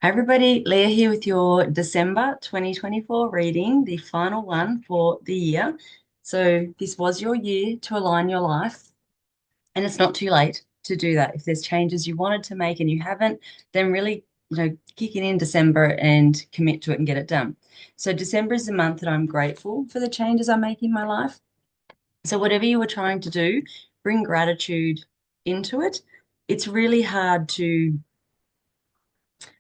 Hi everybody, Leah here with your December 2024 reading, the final one for the year. So this was your year to align your life, and it's not too late to do that. If there's changes you wanted to make and you haven't, then really, kick it in December and commit to it and get it done. So December is the month that I'm grateful for the changes I make in my life. So whatever you were trying to do, bring gratitude into it. It's really hard to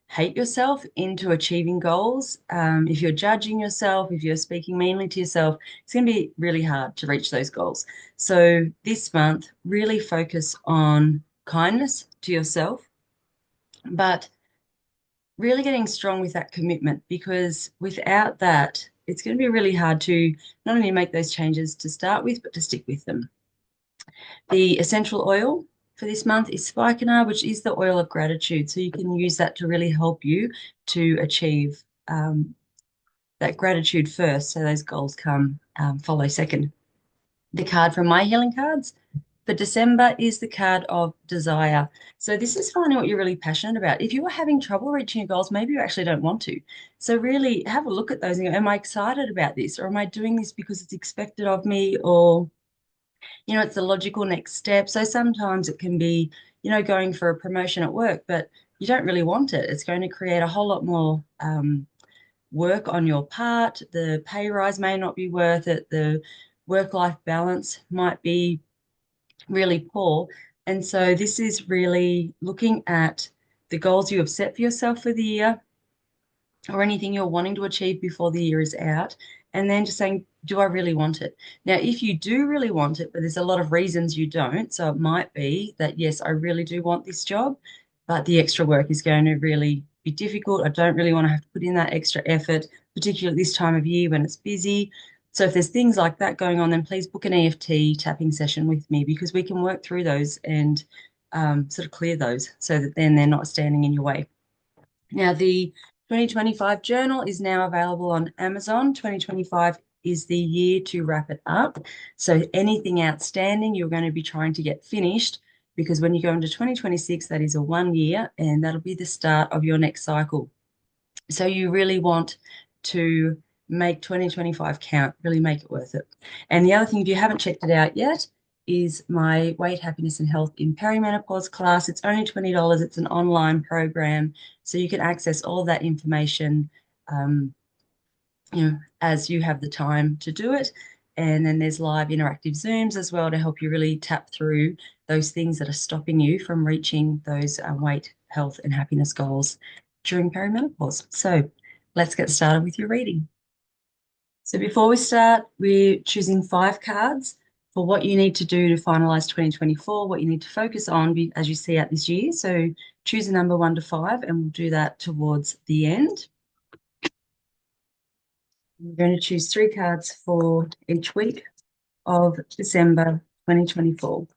hate yourself into achieving goals. If you're judging yourself, if you're speaking meanly to yourself, it's going to be really hard to reach those goals. So this month, really focus on kindness to yourself, but really getting strong with that commitment because without that, it's going to be really hard to not only make those changes to start with, but to stick with them. The essential oil for this month is Spikenard, which is the oil of gratitude. So you can use that to really help you to achieve that gratitude first. So those goals come follow second. The card from My Healing Cards for December is the card of desire. So this is finding what you're really passionate about. If you are having trouble reaching your goals, maybe you actually don't want to. So really have a look at those and go, am I excited about this? Or am I doing this because it's expected of me? Or it's the logical next step. So sometimes it can be, going for a promotion at work, but you don't really want it. It's going to create a whole lot more work on your part. The pay rise may not be worth it. The work-life balance might be really poor. And so this is really looking at the goals you have set for yourself for the year or anything you're wanting to achieve before the year is out. And then just saying, do I really want it? Now, if you do really want it, but there's a lot of reasons you don't, so it might be that, yes, I really do want this job, but the extra work is going to really be difficult. I don't really want to have to put in that extra effort, particularly this time of year when it's busy. So if there's things like that going on, then please book an EFT tapping session with me because we can work through those and sort of clear those so that then they're not standing in your way. Now, the 2025 journal is now available on Amazon. 2025 is the year to wrap it up. So anything outstanding, you're going to be trying to get finished because when you go into 2026, that is a 1 year and that'll be the start of your next cycle. So you really want to make 2025 count, really make it worth it. And the other thing, if you haven't checked it out yet, is my Weight, Happiness and Health in Perimenopause class. It's only $20. It's an online program. So you can access all of that information, as you have the time to do it. And then there's live interactive Zooms as well to help you really tap through those things that are stopping you from reaching those weight, health, and happiness goals during perimenopause. So let's get started with your reading. So before we start, we're choosing 5 cards for what you need to do to finalize 2024, what you need to focus on as you see out this year. So choose a number 1 to 5, and we'll do that towards the end. We're going to choose 3 cards for each week of December 2024.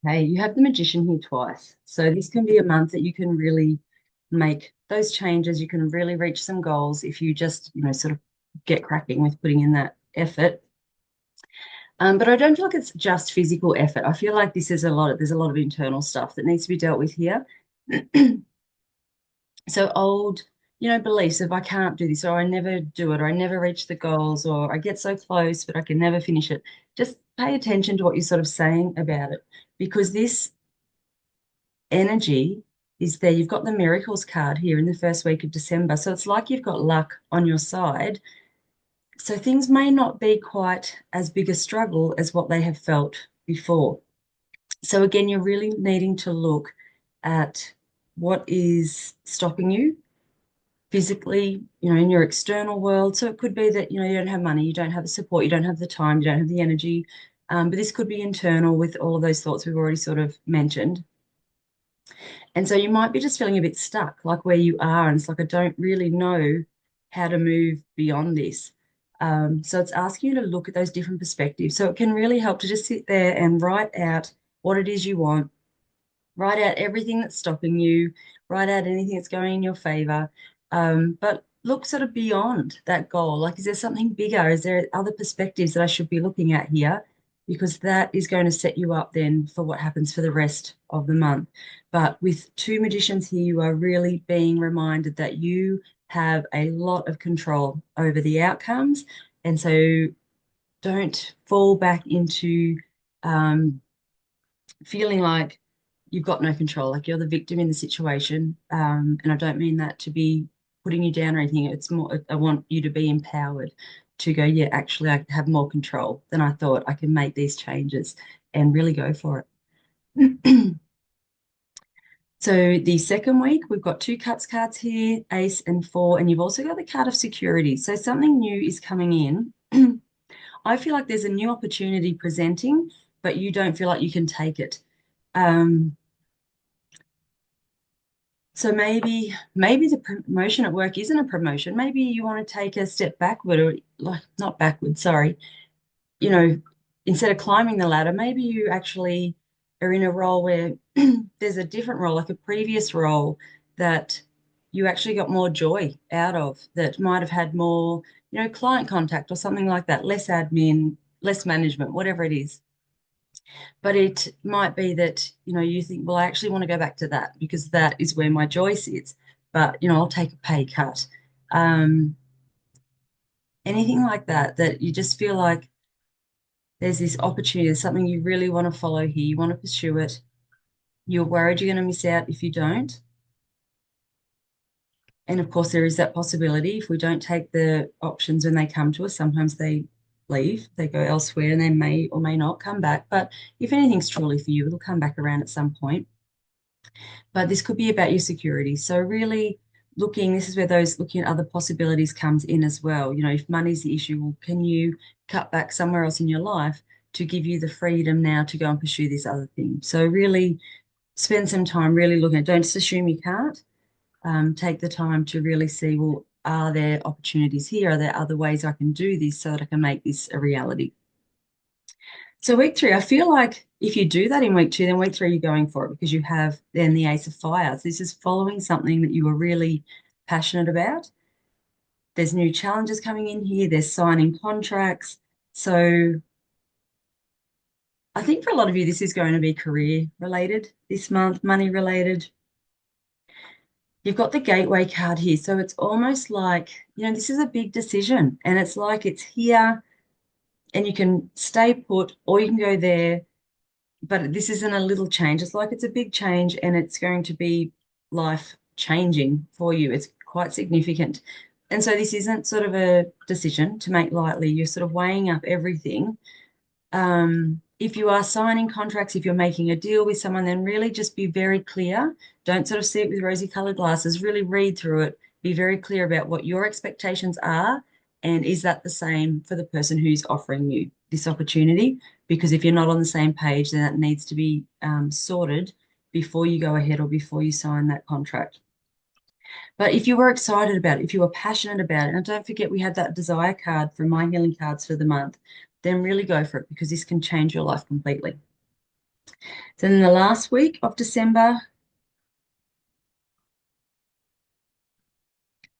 Okay, you have the Magician here twice. So this can be a month that you can really make those changes. You can really reach some goals if you just, sort of get cracking with putting in that effort. But I don't feel like it's just physical effort. I feel like there's a lot of internal stuff that needs to be dealt with here. So old, beliefs of I can't do this, or I never do it, or I never reach the goals, or I get so close, but I can never finish it. Just pay attention to what you're sort of saying about it, because this energy is there. You've got the miracles card here in the first week of December. So it's like you've got luck on your side. So things may not be quite as big a struggle as what they have felt before. So again, you're really needing to look at what is stopping you physically, in your external world. So it could be that, you don't have money, you don't have the support, you don't have the time, you don't have the energy. But this could be internal with all of those thoughts we've already sort of mentioned. And so you might be just feeling a bit stuck, like where you are. And it's like, I don't really know how to move beyond this. So it's asking you to look at those different perspectives. So it can really help to just sit there and write out what it is you want, write out everything that's stopping you, write out anything that's going in your favor. But look sort of beyond that goal. Like, is there something bigger? Is there other perspectives that I should be looking at here? Because that is going to set you up then for what happens for the rest of the month. But with two magicians here, you are really being reminded that you have a lot of control over the outcomes. And so don't fall back into feeling like you've got no control, like you're the victim in the situation. And I don't mean that to be putting you down or anything. It's more, I want you to be empowered to go, yeah, actually, I have more control than I thought. I can make these changes and really go for it. So the second week, we've got two cups cards here, ace and four, and you've also got the card of security. So something new is coming in. I feel like there's a new opportunity presenting, but you don't feel like you can take it. So maybe the promotion at work isn't a promotion. Maybe you want to take a step backward, or like not backward, sorry. Instead of climbing the ladder, maybe you actually are in a role where there's a different role, like a previous role that you actually got more joy out of, that might have had more, client contact or something like that, less admin, less management, whatever it is. But it might be that, you think, well, I actually want to go back to that because that is where my joy sits. But, I'll take a pay cut. Anything like that, that you just feel like there's this opportunity, there's something you really want to follow here. You want to pursue it. You're worried you're going to miss out if you don't. And of course, there is that possibility if we don't take the options when they come to us, sometimes they leave, they go elsewhere, and they may or may not come back. But if anything's truly for you, it'll come back around at some point. But this could be about your security. So really this is where those looking at other possibilities comes in as well. If money's the issue, well, can you cut back somewhere else in your life to give you the freedom now to go and pursue this other thing? So really spend some time really looking at, don't just assume you can't. Take the time to really see, well, are there opportunities here? Are there other ways I can do this so that I can make this a reality? So week 3, I feel like if you do that in week 2, then week 3 you're going for it because you have then the Ace of Fire. So this is following something that you were really passionate about. There's new challenges coming in here. There's signing contracts. So I think for a lot of you, this is going to be career related this month, money related. You've got the gateway card here. So it's almost like, this is a big decision and it's like it's here and you can stay put or you can go there. But this isn't a little change. It's like it's a big change and it's going to be life changing for you. It's quite significant. And so this isn't sort of a decision to make lightly. You're sort of weighing up everything. If you are signing contracts, if you're making a deal with someone, then really just be very clear. Don't sort of see it with rosy colored glasses. Really read through it. Be very clear about what your expectations are. And is that the same for the person who's offering you this opportunity? Because if you're not on the same page, then that needs to be sorted before you go ahead or before you sign that contract. But if you were excited about it, if you were passionate about it, and don't forget we had that desire card from my healing cards for the month, then really go for it because this can change your life completely. So in the last week of December,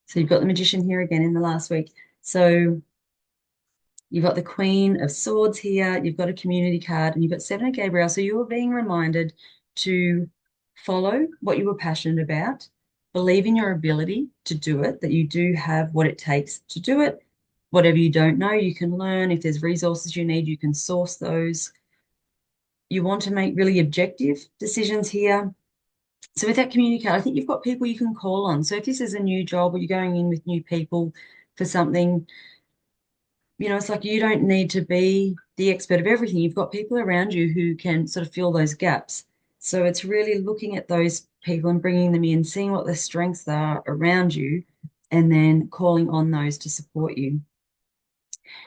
so you've got the Magician here again in the last week. So you've got the Queen of Swords here, you've got a community card, and you've got Seven of Gabriel. So you are being reminded to follow what you were passionate about, believe in your ability to do it, that you do have what it takes to do it. Whatever you don't know, you can learn. If there's resources you need, you can source those. You want to make really objective decisions here. So with that community card, I think you've got people you can call on. So if this is a new job or you're going in with new people for something, it's like you don't need to be the expert of everything. You've got people around you who can sort of fill those gaps. So it's really looking at those people and bringing them in, seeing what their strengths are around you, and then calling on those to support you.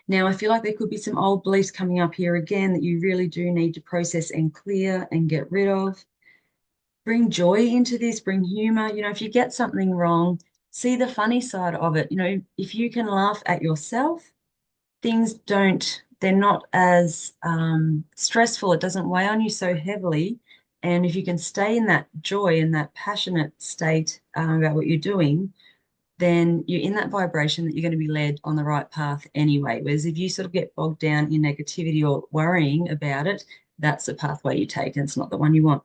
Now, I feel like there could be some old beliefs coming up here again that you really do need to process and clear and get rid of. Bring joy into this, bring humor. If you get something wrong, see the funny side of it. If you can laugh at yourself, they're not as stressful. It doesn't weigh on you so heavily. And if you can stay in that joy and that passionate state about what you're doing, then you're in that vibration that you're going to be led on the right path anyway. Whereas if you sort of get bogged down in negativity or worrying about it, that's the pathway you take, and it's not the one you want.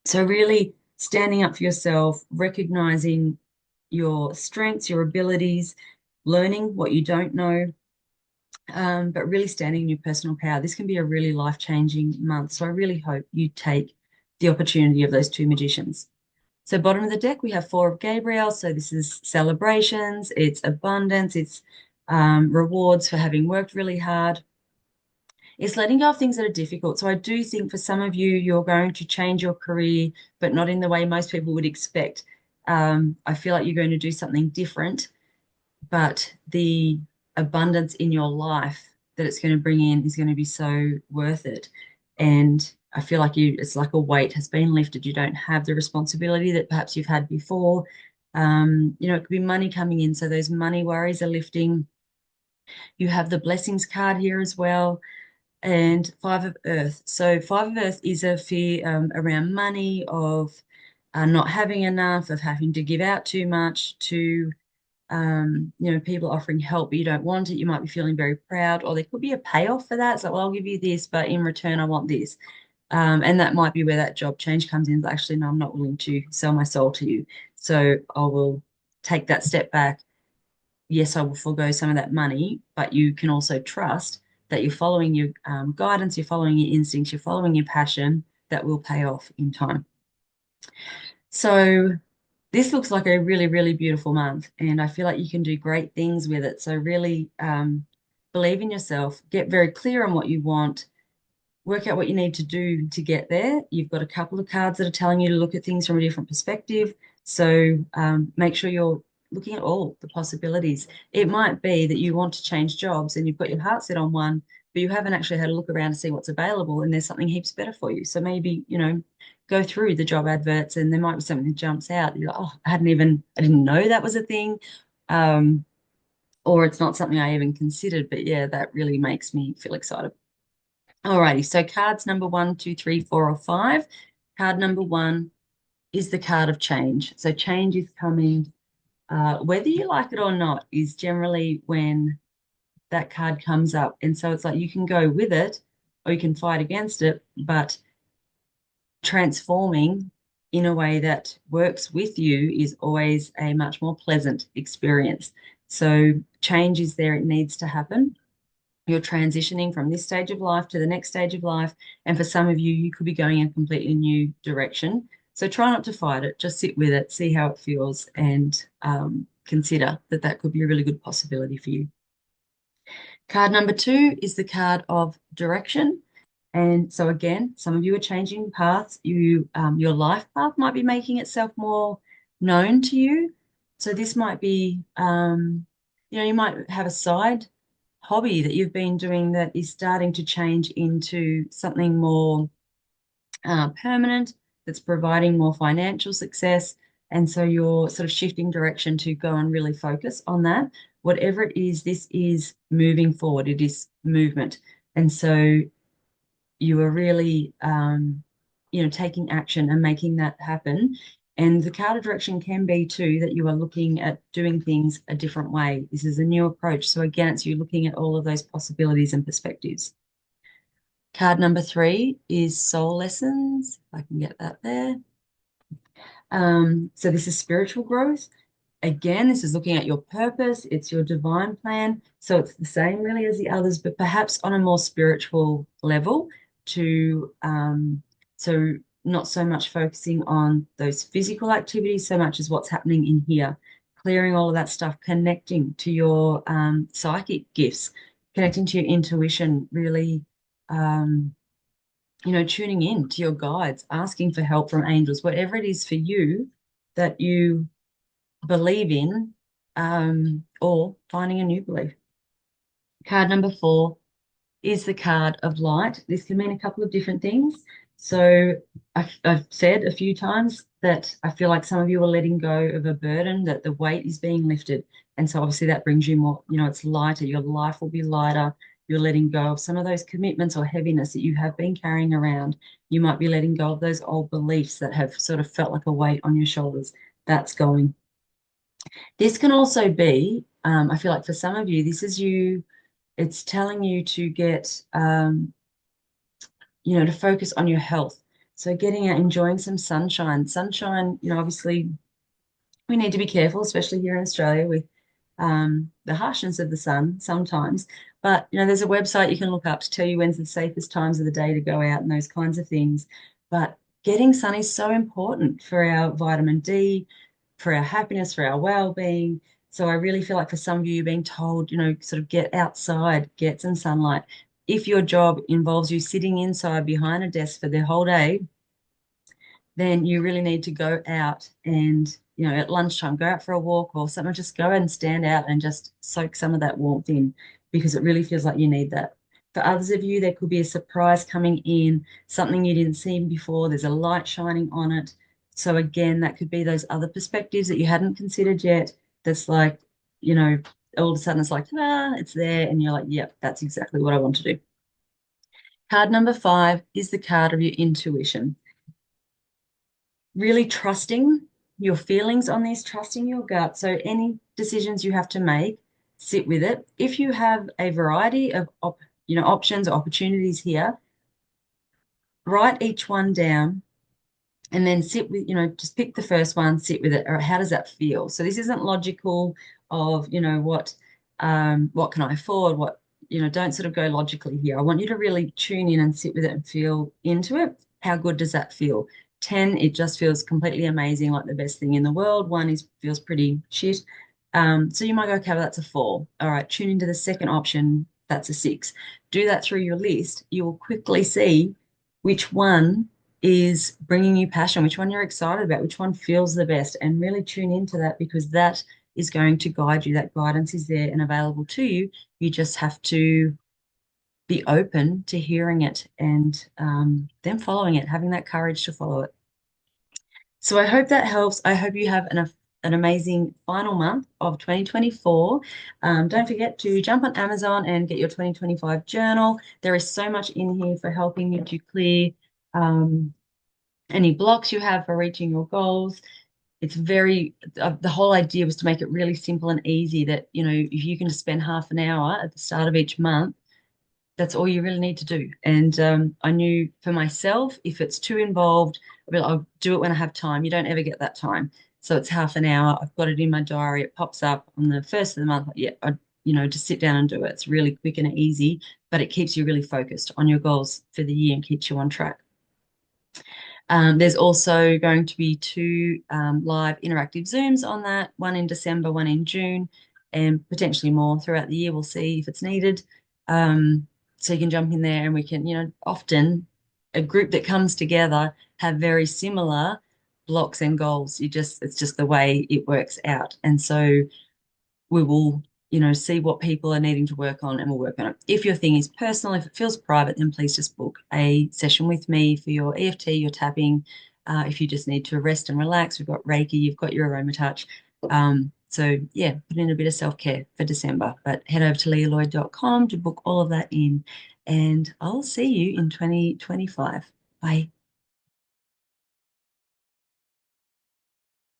So really standing up for yourself, recognizing your strengths, your abilities, learning what you don't know, but really standing in your personal power. This can be a really life-changing month. So I really hope you take the opportunity of those two magicians. So bottom of the deck, we have Four of Gabriel. So this is celebrations, it's abundance, it's rewards for having worked really hard. It's letting go of things that are difficult. So I do think for some of you, you're going to change your career, but not in the way most people would expect. I feel like you're going to do something different, but the abundance in your life that it's going to bring in is going to be so worth it. And I feel like it's like a weight has been lifted. You don't have the responsibility that perhaps you've had before. It could be money coming in. So those money worries are lifting. You have the blessings card here as well, and Five of Earth. So Five of Earth is a fear around money, of not having enough, of having to give out too much, to people offering help, but you don't want it. You might be feeling very proud, or there could be a payoff for that. So, well, I'll give you this, but in return, I want this. And that might be where that job change comes in. But actually, no, I'm not willing to sell my soul to you. So I will take that step back. Yes, I will forego some of that money, but you can also trust that you're following your guidance, you're following your instincts, you're following your passion. That will pay off in time. So this looks like a really, really beautiful month, and I feel like you can do great things with it. So really believe in yourself, get very clear on what you want, work out what you need to do to get there. You've got a couple of cards that are telling you to look at things from a different perspective. So make sure you're looking at all the possibilities. It might be that you want to change jobs and you've got your heart set on one, but you haven't actually had a look around to see what's available, and there's something heaps better for you. So maybe, go through the job adverts and there might be something that jumps out. You're like, oh, I didn't know that was a thing. Or it's not something I even considered, but yeah, that really makes me feel excited. Alrighty, so cards number 1, 2, 3, 4, or 5. Card number 1 is the card of change. So change is coming, whether you like it or not, is generally when that card comes up. And so it's like you can go with it or you can fight against it, but transforming in a way that works with you is always a much more pleasant experience. So change is there, it needs to happen. You're transitioning from this stage of life to the next stage of life. And for some of you, you could be going in a completely new direction. So try not to fight it, just sit with it, see how it feels, and consider that that could be a really good possibility for you. Card number 2 is the card of direction. And so again, some of you are changing paths. Your life path might be making itself more known to you. So this might be, you might have a side hobby that you've been doing that is starting to change into something more permanent, that's providing more financial success. And so you're sort of shifting direction to go and really focus on that. Whatever it is, this is moving forward. It is movement. And so you are really, taking action and making that happen. And the card of direction can be too that you are looking at doing things a different way. This is a new approach. So again, it's you looking at all of those possibilities and perspectives. Card number 3 is soul lessons. If I can get that there. So this is spiritual growth. Again, this is looking at your purpose. It's your divine plan. So it's the same really as the others, but perhaps on a more spiritual level to, so not so much focusing on those physical activities so much as what's happening in here, clearing all of that stuff, connecting to your psychic gifts, connecting to your intuition, really, tuning in to your guides, asking for help from angels, whatever it is for you that you believe in, or finding a new belief. Card number 4 is the card of light. This can mean a couple of different things. So I've said a few times that I feel like some of you are letting go of a burden, that the weight is being lifted. And so obviously that brings you more, it's lighter. Your life will be lighter. You're letting go of some of those commitments or heaviness that you have been carrying around. You might be letting go of those old beliefs that have sort of felt like a weight on your shoulders. That's going. This can also be, I feel like for some of you, this is you, it's telling you to get, to focus on your health. So getting out, enjoying some sunshine. Sunshine, obviously we need to be careful, especially here in Australia with the harshness of the sun sometimes. But, there's a website you can look up to tell you when's the safest times of the day to go out and those kinds of things. But getting sun is so important for our vitamin D, for our happiness, for our well-being. So I really feel like for some of you, you're being told, sort of get outside, get some sunlight. If your job involves you sitting inside behind a desk for the whole day, then you really need to go out and, at lunchtime, go out for a walk or something, just go and stand out and just soak some of that warmth in because it really feels like you need that. For others of you, there could be a surprise coming in, something you didn't see before. There's a light shining on it. So again, that could be those other perspectives that you hadn't considered yet. That's like, all of a sudden it's like, it's there. And you're like, yep, that's exactly what I want to do. Card number 5 is the card of your intuition. Really trusting your feelings on this, trusting your gut. So any decisions you have to make, sit with it. If you have a variety of options or opportunities here, write each one down and then sit with, just pick the first one, sit with it. Or how does that feel? So this isn't logical of, what can I afford? Don't sort of go logically here. I want you to really tune in and sit with it and feel into it. How good does that feel? 10, it just feels completely amazing, like the best thing in the world. 1 feels pretty shit. So you might go, okay, well, that's a 4. All right, tune into the second option. That's a 6. Do that through your list. You will quickly see which one is bringing you passion, which one you're excited about, which one feels the best, and really tune into that because that is going to guide you. That guidance is there and available to you. You just have to be open to hearing it and then following it, having that courage to follow it. So I hope that helps. I hope you have an amazing final month of 2024. Don't forget to jump on Amazon and get your 2025 journal. There is so much in here for helping you to clear any blocks you have for reaching your goals. It's the whole idea was to make it really simple and easy that, if you can just spend half an hour at the start of each month, that's all you really need to do. And I knew for myself, if it's too involved, I'll do it when I have time. You don't ever get that time. So it's half an hour. I've got it in my diary. It pops up on the first of the month. Yeah, just sit down and do it. It's really quick and easy, but it keeps you really focused on your goals for the year and keeps you on track. There's also going to be 2 live interactive Zooms on that, 1 in December, 1 in June, and potentially more throughout the year. We'll see if it's needed. So you can jump in there and we can, often a group that comes together have very similar blocks and goals. It's just the way it works out. And so we will, see what people are needing to work on and we'll work on it. If your thing is personal, if it feels private, then please just book a session with me for your EFT, your tapping. If you just need to rest and relax, we've got Reiki, you've got your aroma touch. So yeah, put in a bit of self-care for December, but head over to leahloyd.com to book all of that in and I'll see you in 2025. Bye.